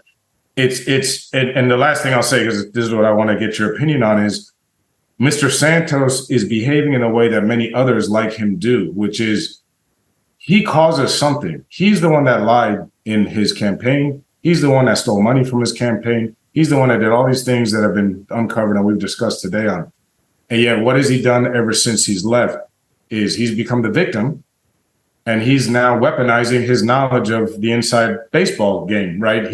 [SPEAKER 2] and the last thing I'll say, because this is what I want to get your opinion on, is Mr. Santos is behaving in a way that many others like him do, which is he causes something. He's the one that lied in his campaign. He's the one that stole money from his campaign. He's the one that did all these things that have been uncovered and we've discussed today on. And yet what has he done ever since he's left is he's become the victim. And he's now weaponizing his knowledge of the inside baseball game, right?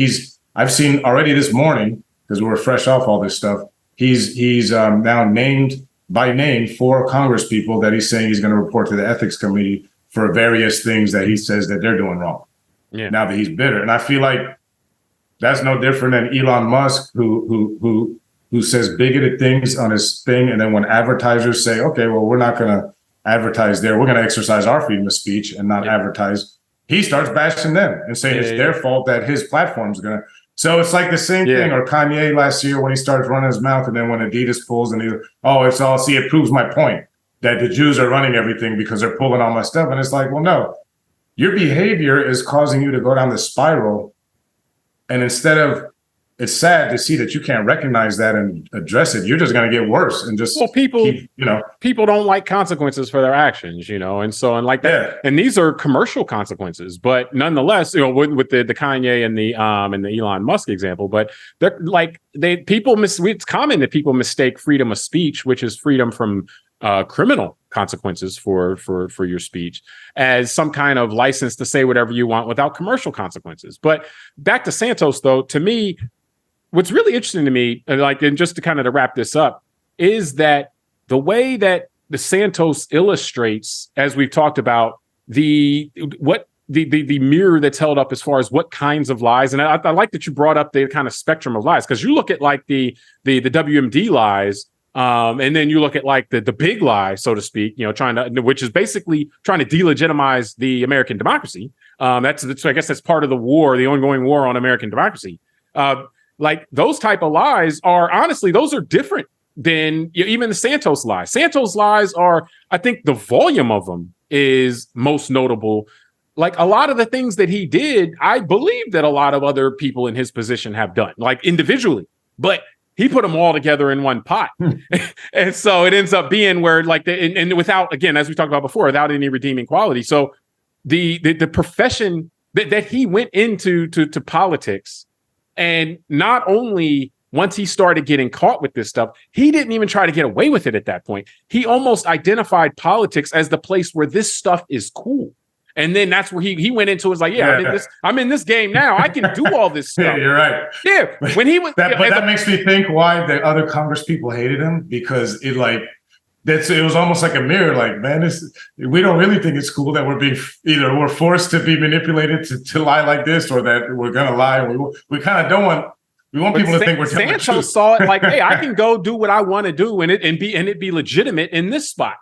[SPEAKER 2] I've seen already this morning, because we were fresh off all this stuff, he's now named by name 4 Congress people that he's saying he's going to report to the ethics committee for various things that he says that they're doing wrong. Yeah. Now that he's bitter. And I feel like that's no different than Elon Musk, who says bigoted things on his thing. And then when advertisers say, okay, well, we're not going to advertise there, we're going to exercise our freedom of speech and not advertise, he starts bashing them and saying it's their fault that his platform's going to. So it's like the same thing. Or Kanye last year when he starts running his mouth, and then when Adidas pulls and it proves my point that the Jews are running everything because they're pulling all my stuff. And it's like, well, no, your behavior is causing you to go down the spiral. And instead of, it's sad to see that you can't recognize that and address it. You're just going to get worse and just
[SPEAKER 1] people don't like consequences for their actions, and so and like that. Yeah. And these are commercial consequences, but nonetheless, with the Kanye and the Elon Musk example, but they're like it's common that people mistake freedom of speech, which is freedom from criminal consequences for your speech, as some kind of license to say whatever you want without commercial consequences. But back to Santos, though, to me, what's really interesting to me, and just to kind of to wrap this up, is that the way that the Santos illustrates, as we've talked about, the mirror that's held up as far as what kinds of lies. And I like that you brought up the kind of spectrum of lies, because you look at like the WMD lies, and then you look at like the big lie, so to speak, which is basically trying to delegitimize the American democracy. I guess that's part of the war, the ongoing war on American democracy. Like those type of lies those are different than even the Santos lies. Santos lies are, I think the volume of them is most notable. Like a lot of the things that he did, I believe that a lot of other people in his position have done, like individually, but he put them all together in one pot. And so it ends up being where like, and without, again, as we talked about before, without any redeeming quality. So the profession that he went into to politics, and not only once he started getting caught with this stuff, he didn't even try to get away with it at that point. He almost identified politics as the place where this stuff is cool. And then that's where he went into, was like, I'm in this game now. I can do all this stuff.
[SPEAKER 2] Yeah, you're right.
[SPEAKER 1] Yeah. When he was
[SPEAKER 2] that makes me think why the other Congress people hated him, because it was almost like a mirror. Like, man, we don't really think it's cool that we're forced to be manipulated to lie like this, or that we're gonna lie. We kind of don't want. We want people to think we're telling the truth.
[SPEAKER 1] Santos saw it like, hey, I can go do what I want to do, and it be legitimate in this spot.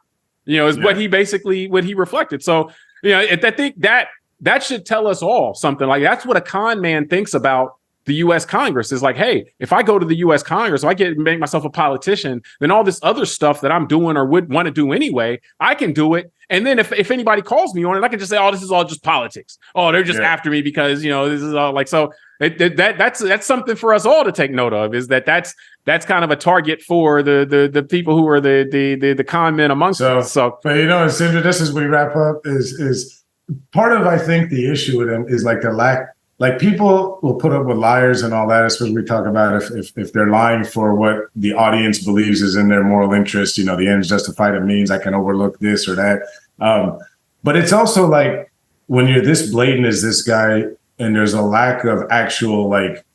[SPEAKER 1] Is what he reflected. So I think that that should tell us all something. Like, that's what a con man thinks about the U.S. Congress, is like, hey, if I go to the U.S. Congress, if I make myself a politician, then all this other stuff that I'm doing or would want to do anyway, I can do it. And then if anybody calls me on it, I can just say, oh, this is all just politics. Oh, they're just after me because, this is all like, so that's something for us all to take note of, is that's kind of a target for the people who are the con men amongst us. So,
[SPEAKER 2] but Sindra, this is we wrap up is part of, I think, the issue with them is like the lack. Like, people will put up with liars and all that, especially we talk about if they're lying for what the audience believes is in their moral interest. The ends justify the means. I can overlook this or that. But it's also like, when you're this blatant as this guy, and there's a lack of actual like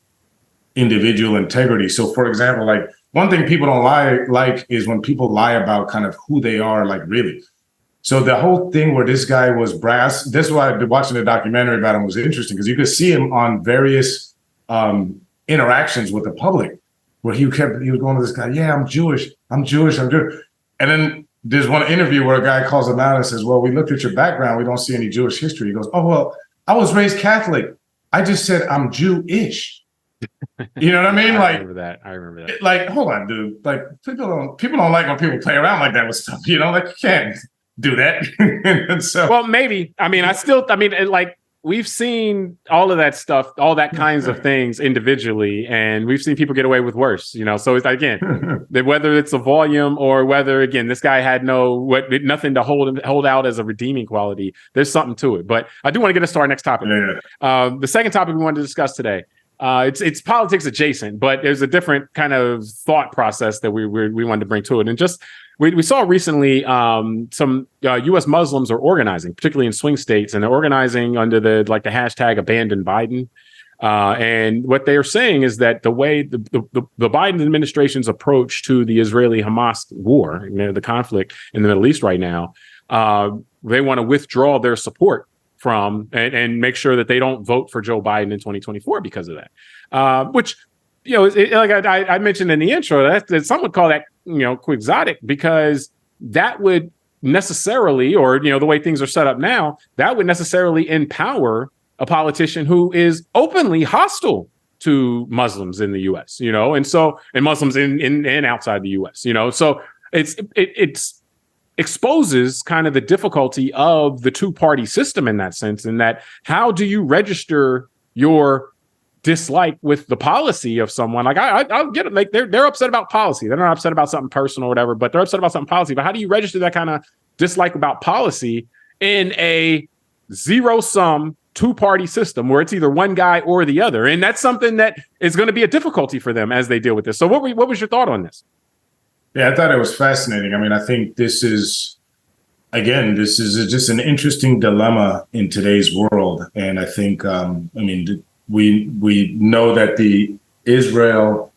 [SPEAKER 2] individual integrity. So, for example, like, one thing people don't like is when people lie about kind of who they are, like, really. So the whole thing where this guy was brass, this is why watching the documentary about him was interesting, because you could see him on various interactions with the public, where he was going to this guy, yeah, I'm Jewish. And then there's one interview where a guy calls him out and says, well, we looked at your background. We don't see any Jewish history. He goes, oh, well, I was raised Catholic. I just said I'm Jewish. You know what I mean?
[SPEAKER 1] I remember that.
[SPEAKER 2] Like, hold on, dude. Like, people don't like when people play around like that with stuff. Like, you can't do that. And so,
[SPEAKER 1] well, maybe. I mean, like, we've seen all of that stuff, all that kinds of things individually, and we've seen people get away with worse. So it's, again, whether it's a volume or whether, again, this guy had nothing to hold out as a redeeming quality. There's something to it. But I do want to get us to our next topic. The second topic we wanted to discuss today. It's politics adjacent, but there's a different kind of thought process that we wanted to bring to it. And just we saw recently some U.S. Muslims are organizing, particularly in swing states, and they're organizing under the hashtag Abandon Biden. And what they are saying is that the way the Biden administration's approach to the Israeli-Hamas war, the conflict in the Middle East right now, they want to withdraw their support from and make sure that they don't vote for Joe Biden in 2024 because of that. Which, like I mentioned in the intro, that some would call that, quixotic, because that would necessarily, or, the way things are set up now, that would necessarily empower a politician who is openly hostile to Muslims in the U.S., and Muslims in and outside the U.S., so it's exposes kind of the difficulty of the two-party system in that sense, in that how do you register your dislike with the policy of someone? Like, I'll get it. Like, they're upset about policy. They're not upset about something personal or whatever, but they're upset about something policy. But how do you register that kind of dislike about policy in a zero-sum two-party system where it's either one guy or the other? And that's something that is going to be a difficulty for them as they deal with this. So what was your thought on this?
[SPEAKER 2] Yeah, I thought it was fascinating. I mean, I think this is just an interesting dilemma in today's world. And I think, we know that the Israel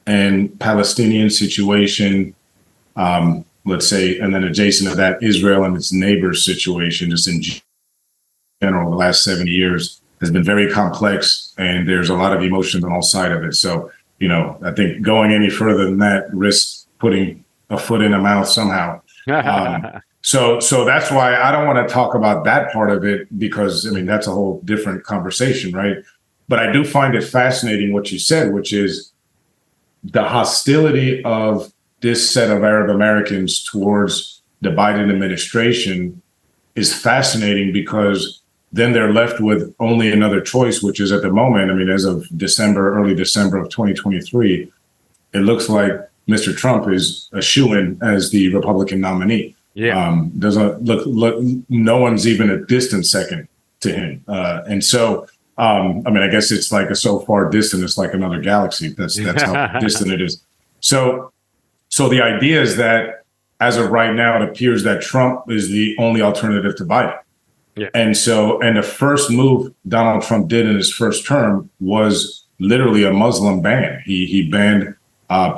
[SPEAKER 2] and Palestinian situation, let's say, and then adjacent to that, Israel and its neighbors situation, just in general, the last 70 years has been very complex, and there's a lot of emotions on all sides of it. So, I think going any further than that risks putting a foot in a mouth somehow. So that's why I don't want to talk about that part of it, because that's a whole different conversation, right? But I do find it fascinating what you said, which is the hostility of this set of Arab Americans towards the Biden administration is fascinating, because then they're left with only another choice, which is, at the moment, as of early December of 2023, it looks like Mr. Trump is a shoo-in as the Republican nominee.
[SPEAKER 1] Yeah.
[SPEAKER 2] Doesn't look, no one's even a distant second to him. And so, I guess it's like so far distant, it's like another galaxy. That's how distant it is. So the idea is that, as of right now, it appears that Trump is the only alternative to Biden.
[SPEAKER 1] Yeah.
[SPEAKER 2] And the first move Donald Trump did in his first term was literally a Muslim ban. He banned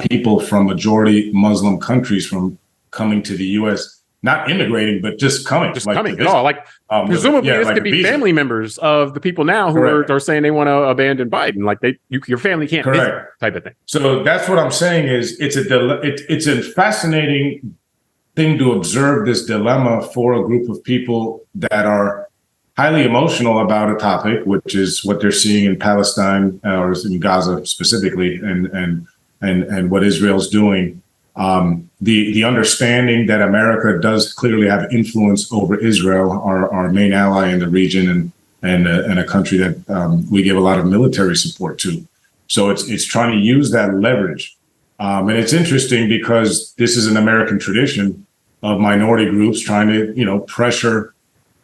[SPEAKER 2] people from majority Muslim countries from coming to the U.S., not immigrating, but just coming.
[SPEAKER 1] Presumably this could be family members of the people now who are saying they want to abandon Biden. Like, your family can't visit, type of thing.
[SPEAKER 2] So that's what I'm saying is it's a fascinating thing to observe, this dilemma for a group of people that highly emotional about a topic, which is what they're seeing in Palestine or in Gaza specifically, and what Israel's doing. The understanding that America does clearly have influence over Israel, our main ally in the region, and a country that we give a lot of military support to. So it's trying to use that leverage. And it's interesting because this is an American tradition of minority groups trying to, pressure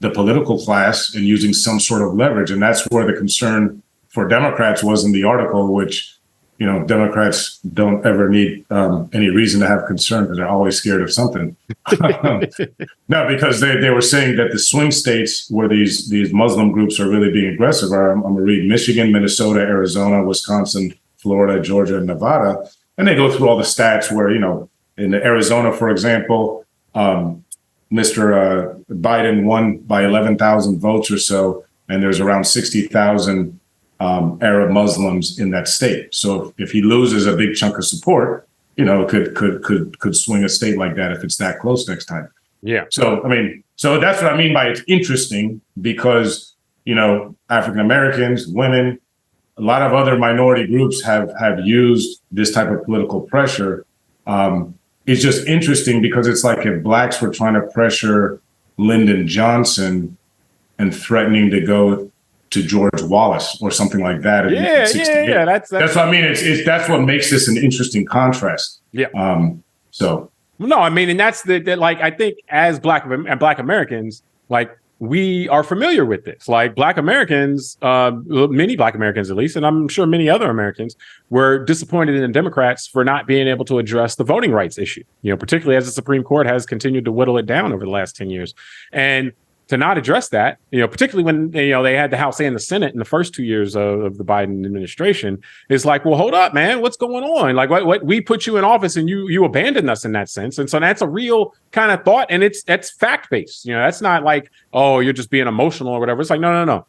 [SPEAKER 2] the political class and using some sort of leverage. And that's where the concern for Democrats was in the article, which, Democrats don't ever need any reason to have concern because they're always scared of something. No, because they were saying that the swing states where these Muslim groups are really being aggressive are, I'm going to read, Michigan, Minnesota, Arizona, Wisconsin, Florida, Georgia, and Nevada. And they go through all the stats where, in Arizona, for example, Mr. Biden won by 11,000 votes or so, and there's around 60,000 Arab Muslims in that state. So if he loses a big chunk of support, could swing a state like that if it's that close next time.
[SPEAKER 1] Yeah.
[SPEAKER 2] So that's what I mean by it's interesting because, African Americans, women, a lot of other minority groups have used this type of political pressure. It's just interesting because it's like if blacks were trying to pressure Lyndon Johnson and threatening to go to George Wallace or something like that.
[SPEAKER 1] Yeah. That's
[SPEAKER 2] what I mean. That's what makes this an interesting contrast.
[SPEAKER 1] Yeah.
[SPEAKER 2] So
[SPEAKER 1] no, I mean, and that's like I think as Black Americans, like we are familiar with this. Like Black Americans, many Black Americans at least, and I'm sure many other Americans were disappointed in the Democrats for not being able to address the voting rights issue. Particularly as the Supreme Court has continued to whittle it down over the last 10 years, and to not address that, particularly when they had the House and the Senate in the first 2 years of the Biden administration, is like, well, hold up, man, what's going on? Like, what we put you in office and you abandoned us in that sense, and so that's a real kind of thought, and that's fact based. That's not like, oh, you're just being emotional or whatever. It's like, no,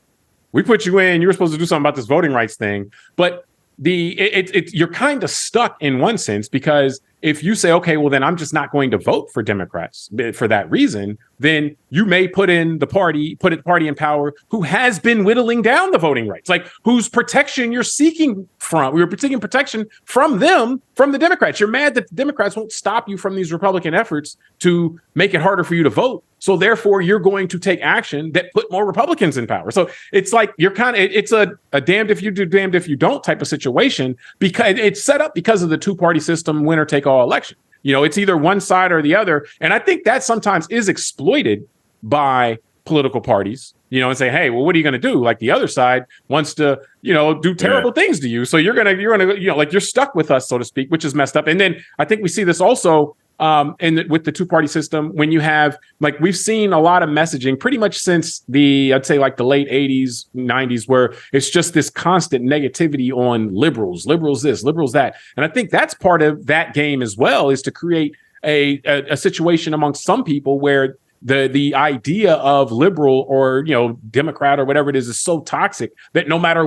[SPEAKER 1] we put you in. You were supposed to do something about this voting rights thing, but you're kind of stuck in one sense because if you say, okay, well, then I'm just not going to vote for Democrats for that reason, then you may put the party in power who has been whittling down the voting rights, like whose protection you're seeking from. We were seeking protection from them, from the Democrats. You're mad that the Democrats won't stop you from these Republican efforts to make it harder for you to vote. So therefore, you're going to take action that put more Republicans in power. So it's like it's a damned if you do, damned if you don't type of situation because it's set up because of the two-party system, winner take all election. It's either one side or the other. And I think that sometimes is exploited by political parties, and say, hey, well, what are you going to do? Like the other side wants to, do terrible things to you. So you're going to, like you're stuck with us, so to speak, which is messed up. And then I think we see this also with the two-party system when you have, like, we've seen a lot of messaging pretty much since I'd say like the late 80s, 90s, where it's just this constant negativity on liberals this, liberals that. And I think that's part of that game as well, is to create a situation amongst some people where the idea of liberal or, Democrat or whatever it is so toxic that no matter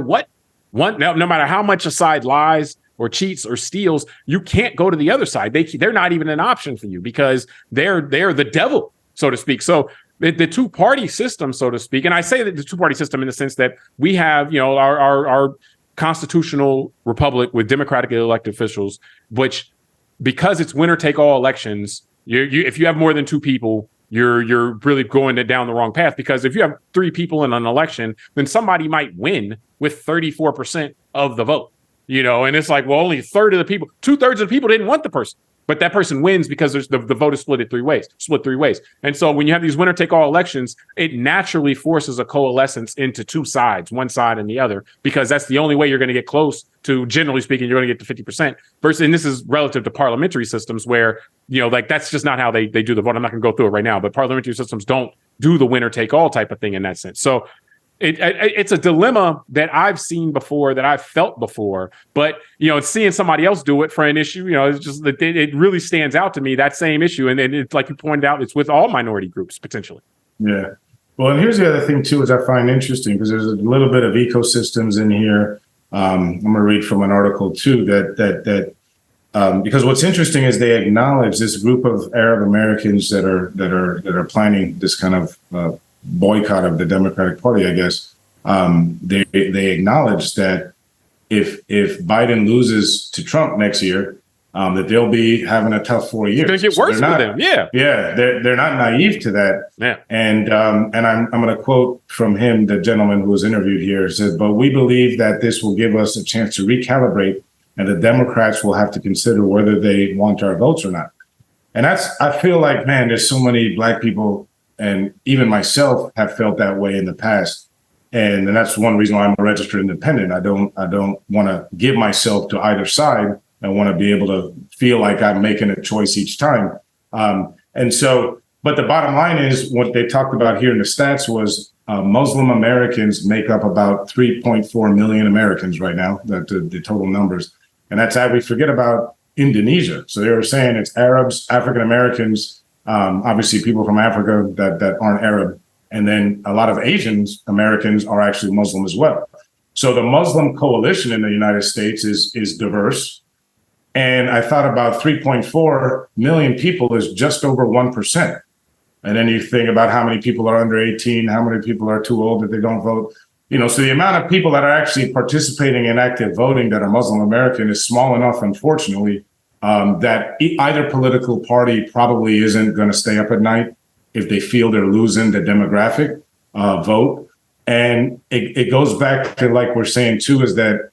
[SPEAKER 1] no matter how much a side lies or cheats or steals, you can't go to the other side. They're not even an option for you because they're the devil, so to speak. So the two-party system, so to speak, and I say that the two-party system in the sense that we have, our constitutional republic with democratically elected officials, which because it's winner take all elections, if you have more than two people, you're really going down the wrong path, because if you have three people in an election, then somebody might win with 34% of the vote. And it's like, well, only a third of the people, 2/3 of the people didn't want the person, but that person wins because the vote is split three ways. And so when you have these winner take all elections, it naturally forces a coalescence into two sides, one side and the other, because that's the only way you're going to get close to, generally speaking, you're going to get to 50% versus, and this is relative to parliamentary systems where, like that's just not how they do the vote. I'm not going to go through it right now, but parliamentary systems don't do the winner take all type of thing in that sense. So it's a dilemma that I've seen before, that I've felt before, but seeing somebody else do it for an issue, it's just that it really stands out to me, that same issue, and it's like you pointed out, it's with all minority groups potentially.
[SPEAKER 2] Yeah, well, and here's the other thing too, is I find interesting because there's a little bit of ecosystems in here. I'm going to read from an article too that because what's interesting is they acknowledge this group of Arab Americans that are planning this kind of boycott of the Democratic Party, I guess, they acknowledge that if Biden loses to Trump next year, that they'll be having a tough 4 years.
[SPEAKER 1] It's going to get worse for them.
[SPEAKER 2] Yeah, they're not naive to that.
[SPEAKER 1] Yeah.
[SPEAKER 2] And I'm going to quote from him, the gentleman who was interviewed here. It says, "But we believe that this will give us a chance to recalibrate, and the Democrats will have to consider whether they want our votes or not." And I feel like, man, there's so many Black people, and even myself have felt that way in the past. And that's one reason why I'm a registered independent. I don't want to give myself to either side. I want to be able to feel like I'm making a choice each time. And so, but the bottom line is what they talked about here in the stats was Muslim Americans make up about 3.4 million Americans right now, the total numbers. And that's how we forget about Indonesia. So they were saying it's Arabs, African Americans, obviously people from Africa that aren't Arab. And then a lot of Asians Americans are actually Muslim as well. So the Muslim coalition in the United States is diverse. And I thought about 3.4 million people is just over 1%. And then you think about how many people are under 18, how many people are too old that they don't vote. So the amount of people that are actually participating in active voting that are Muslim American is small enough, unfortunately, that either political party probably isn't going to stay up at night if they feel they're losing the demographic vote. And it goes back to, like we're saying, too, is that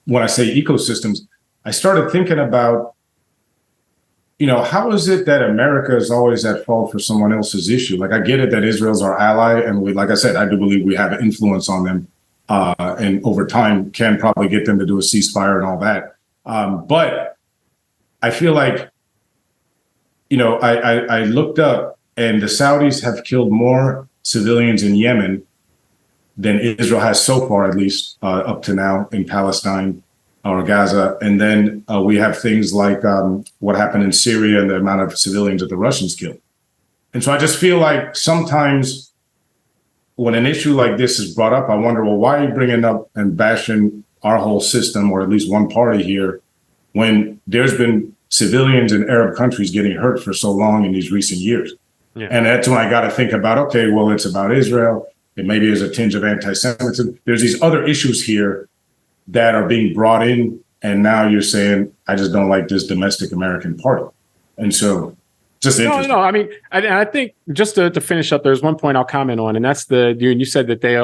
[SPEAKER 2] when I say ecosystems, I started thinking about, how is it that America is always at fault for someone else's issue? Like, I get it that Israel's our ally, and like I said, I do believe we have influence on them, and over time can probably get them to do a ceasefire and all that. But I feel like, I looked up, and the Saudis have killed more civilians in Yemen than Israel has so far, at least up to now, in Palestine or Gaza. And then we have things like what happened in Syria and the amount of civilians that the Russians killed. And so I just feel like sometimes when an issue like this is brought up, I wonder, well, why are you bringing up and bashing our whole system, or at least one party here, when there's been civilians in Arab countries getting hurt for so long in these recent years? Yeah. And that's when I got to think about, okay, well, it's about Israel. And maybe there's a tinge of anti-Semitism. There's these other issues here that are being brought in. And now you're saying, I just don't like this domestic American party. And so just interesting.
[SPEAKER 1] No, I mean, I think just to finish up, there's one point I'll comment on, and that's you said that they,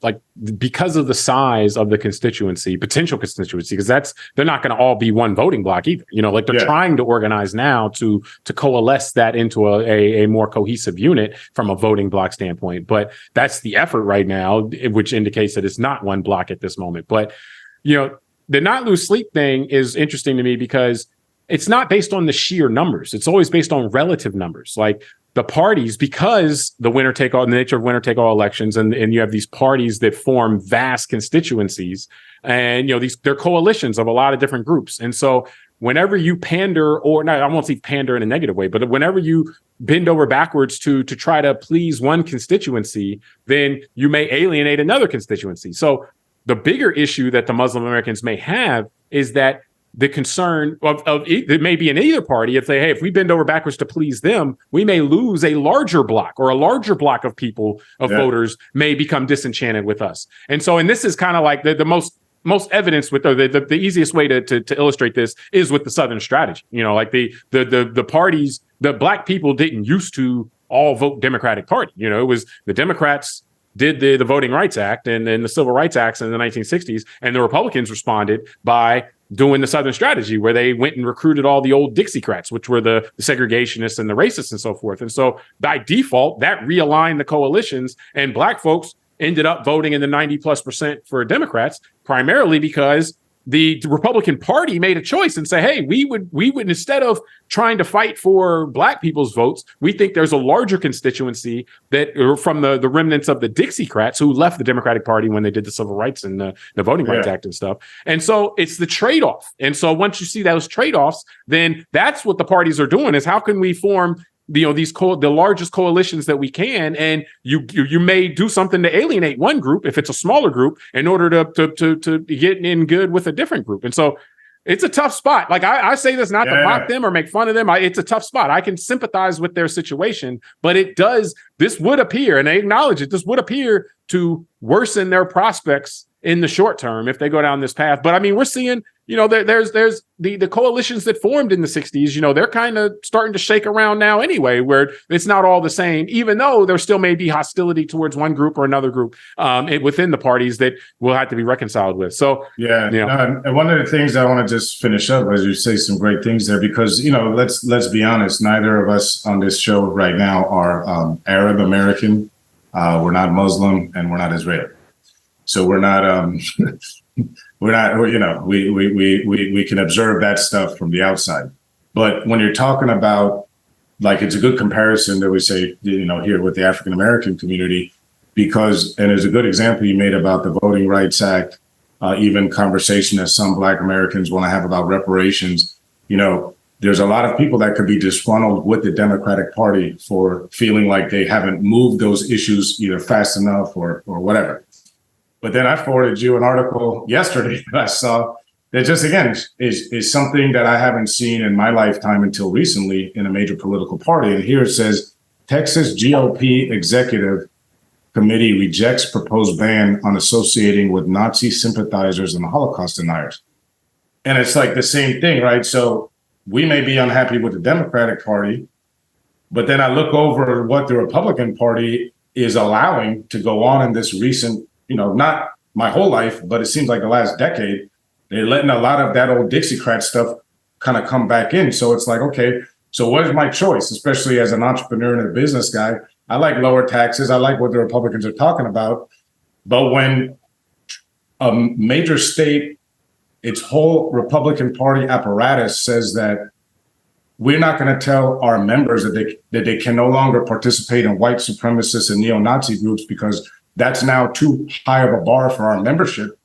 [SPEAKER 1] like because of the size of the potential constituency, because they're not going to all be one voting block either. Like they're trying to organize now to coalesce that into a more cohesive unit from a voting block standpoint. But that's the effort right now, which indicates that it's not one block at this moment. But, the not lose sleep thing is interesting to me because it's not based on the sheer numbers. It's always based on relative numbers. Like the parties, because the nature of winner take all elections, and you have these parties that form vast constituencies, and they're coalitions of a lot of different groups. And so whenever you pander, or not, I won't say pander in a negative way, but whenever you bend over backwards to try to please one constituency, then you may alienate another constituency. So the bigger issue that the Muslim Americans may have is that the concern of it may be in either party if if we bend over backwards to please them, we may lose a larger block, or a larger block of people, voters may become disenchanted with us. And so, and this is kind of like the most evidence with the easiest way to illustrate this is with the Southern strategy. Like the parties, the Black people didn't used to all vote Democratic Party. It was the Democrats did the Voting Rights Act and then the Civil Rights Acts in the 1960s, and the Republicans responded by doing the Southern strategy, where they went and recruited all the old Dixiecrats, which were the segregationists and the racists and so forth. And so by default, that realigned the coalitions, and Black folks ended up voting in the 90+% for Democrats, primarily because the Republican Party made a choice and say, hey, we would instead of trying to fight for Black people's votes, we think there's a larger constituency that from the remnants of the Dixiecrats who left the Democratic Party when they did the Civil Rights and the Voting Rights Act and stuff. And so it's the trade-off. And so once you see those trade-offs, then that's what the parties are doing, is how can we form the largest coalitions that we can, and you may do something to alienate one group if it's a smaller group in order to get in good with a different group. And so it's a tough spot. Like I say this not to mock them or make fun of them. It's a tough spot. I can sympathize with their situation, but this would appear, and they acknowledge it, this would appear to worsen their prospects in the short term if they go down this path. But I mean, we're seeing, there's the coalitions that formed in the 60s, they're kind of starting to shake around now anyway, where it's not all the same, even though there still may be hostility towards one group or another group within the parties that will have to be reconciled with. So,
[SPEAKER 2] and one of the things I want to just finish up, as you say some great things there, because, let's be honest, neither of us on this show right now are Arab American. We're not Muslim, and we're not Israeli. So we're not, we can observe that stuff from the outside. But when you're talking about, like, it's a good comparison that we say, here with the African American community, because, and there's a good example you made about the Voting Rights Act, even conversation that some Black Americans want to have about reparations. There's a lot of people that could be disgruntled with the Democratic Party for feeling like they haven't moved those issues either fast enough or whatever. But then I forwarded you an article yesterday that I saw that just, again, is something that I haven't seen in my lifetime until recently in a major political party. And here it says, Texas GOP Executive Committee rejects proposed ban on associating with Nazi sympathizers and Holocaust deniers. And it's like the same thing, right? So we may be unhappy with the Democratic Party, but then I look over what the Republican Party is allowing to go on in this recent, not my whole life, but it seems like the last decade, they're letting a lot of that old Dixiecrat stuff kind of come back in. So it's like, okay, so what is my choice? Especially as an entrepreneur and a business guy, I like lower taxes. I like what the Republicans are talking about. But when a major state, its whole Republican Party apparatus says that we're not going to tell our members that they can no longer participate in white supremacist and neo-Nazi groups because that's now too high of a bar for our membership.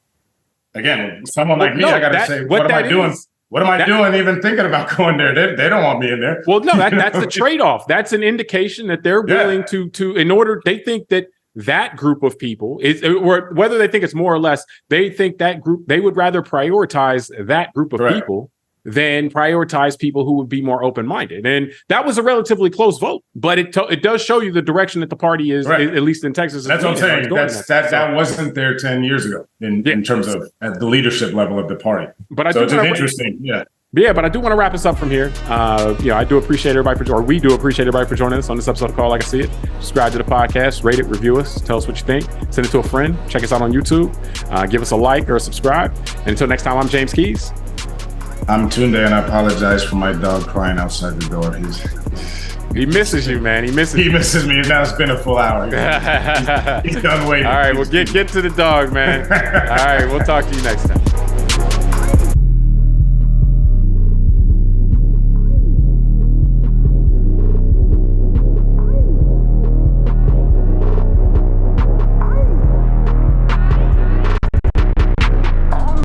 [SPEAKER 2] Again, someone like me, I got to say, what am I doing? What am I doing even thinking about going there? They don't want me in there.
[SPEAKER 1] Well, no, that's a trade-off. That's an indication that they're willing to in order, they think that group of people is, or whether they think it's more or less, they think that group, they would rather prioritize that group of people than prioritize people who would be more open-minded. And that was a relatively close vote, but it does show you the direction that the party is, at least in Texas.
[SPEAKER 2] That's what I'm saying. That wasn't there 10 years ago in terms of at the leadership level of the party.
[SPEAKER 1] But
[SPEAKER 2] it's interesting.
[SPEAKER 1] But I do want to wrap us up from here. I do appreciate everybody we do appreciate everybody for joining us on this episode of Call Like I See It. Subscribe to the podcast, rate it, review us, tell us what you think, send it to a friend, check us out on YouTube, give us a like or a subscribe. And until next time, I'm James Keys.
[SPEAKER 2] I'm Tunde, and I apologize for my dog crying outside the door.
[SPEAKER 1] He misses you, man. He misses
[SPEAKER 2] me. Now it's been a full hour. He's done waiting.
[SPEAKER 1] All right, well, get to the dog, man. All right, we'll talk to you next time.